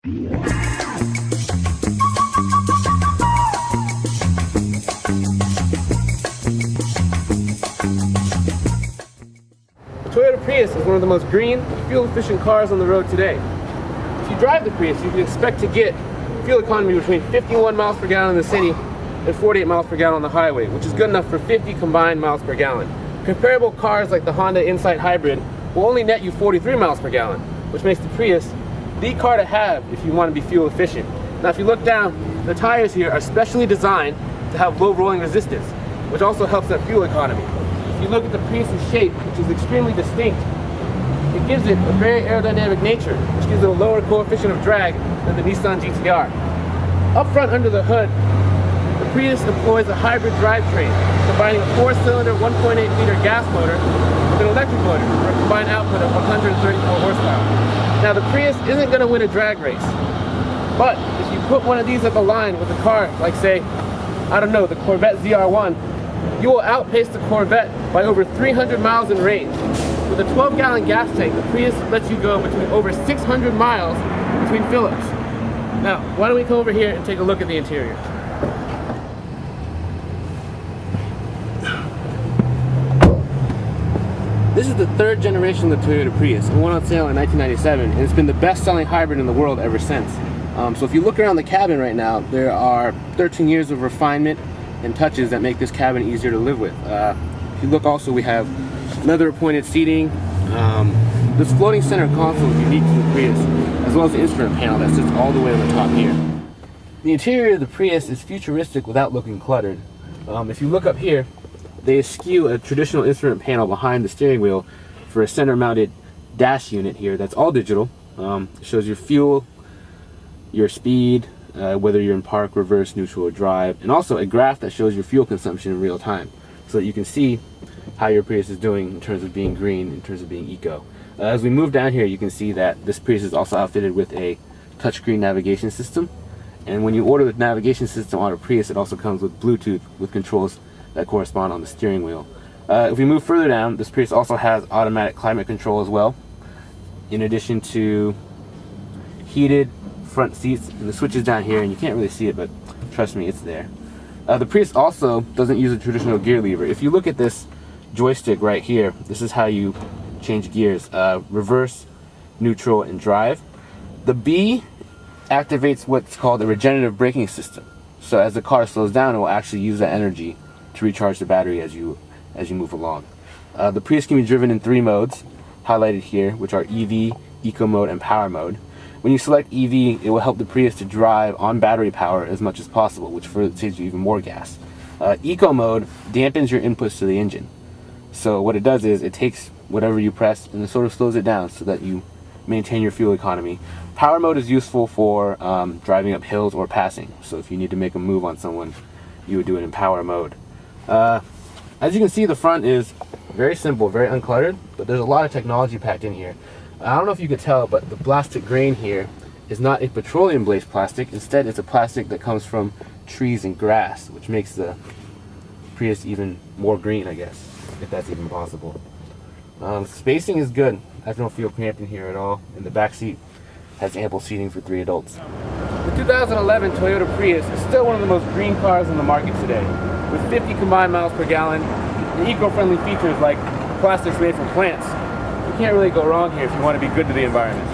The Toyota Prius is one of the most green, fuel-efficient cars on the road today. If you drive the Prius, you can expect to get fuel economy between 51 miles per gallon in the city and 48 miles per gallon on the highway, which is good enough for 50 combined miles per gallon. Comparable cars like the Honda Insight Hybrid will only net you 43 miles per gallon, which makes the Prius the car to have if you want to be fuel efficient. Now if you look down, the tires here are specially designed to have low rolling resistance, which also helps that fuel economy. If you look at the Prius's shape, which is extremely distinct, it gives it a very aerodynamic nature, which gives it a lower coefficient of drag than the Nissan GT-R. Up front under the hood, the Prius employs a hybrid drivetrain, combining a 4-cylinder 1.8-liter gas motor with an electric motor for a combined output of 134 horsepower. Now the Prius isn't going to win a drag race, but if you put one of these at the line with a car like, say, I don't know, the Corvette ZR1, you will outpace the Corvette by over 300 miles in range. With a 12-gallon gas tank, the Prius lets you go between over 600 miles between fill-ups. Now, why don't we come over here and take a look at the interior. This is the third generation of the Toyota Prius. It went on sale in 1997, and it's been the best-selling hybrid in the world ever since. So if you look around the cabin right now, there are 13 years of refinement and touches that make this cabin easier to live with. If you look also, we have leather appointed seating. This floating center console is unique to the Prius, as well as the instrument panel that sits all the way on the top here. The interior of the Prius is futuristic without looking cluttered. If you look up here, they eschew a traditional instrument panel behind the steering wheel for a center mounted dash unit here that's all digital. It shows your fuel, your speed, whether you're in park, reverse, neutral, or drive, and also a graph that shows your fuel consumption in real time, so that you can see how your Prius is doing in terms of being green, in terms of being eco. As we move down here, you can see that this Prius is also outfitted with a touchscreen navigation system, and when you order the navigation system on a Prius, it also comes with Bluetooth with controls that correspond on the steering wheel. If we move further down, this Prius also has automatic climate control as well, in addition to heated front seats, and the switch is down here, and you can't really see it, but trust me, it's there. The Prius also doesn't use a traditional gear lever. If you look at this joystick right here, this is how you change gears: reverse, neutral, and drive. The B activates what's called a regenerative braking system. So as the car slows down, it will actually use that energy to recharge the battery as you move along. The Prius can be driven in 3 modes, highlighted here, which are EV, Eco Mode, and Power Mode. When you select EV, it will help the Prius to drive on battery power as much as possible, which saves you even more gas. Eco Mode dampens your inputs to the engine. So what it does is it takes whatever you press and it sort of slows it down so that you maintain your fuel economy. Power Mode is useful for driving up hills or passing. So if you need to make a move on someone, you would do it in Power Mode. As you can see, the front is very simple, very uncluttered, but there's a lot of technology packed in here. I don't know if you could tell, but the plastic grain here is not a petroleum-based plastic. Instead, it's a plastic that comes from trees and grass, which makes the Prius even more green, I guess, if that's even possible. Spacing is good. I don't feel cramped in here at all, and the back seat has ample seating for 3 adults. The 2011 Toyota Prius is still one of the most green cars on the market today, with 50 combined miles per gallon and eco-friendly features like plastics made from plants. You can't really go wrong here if you want to be good to the environment.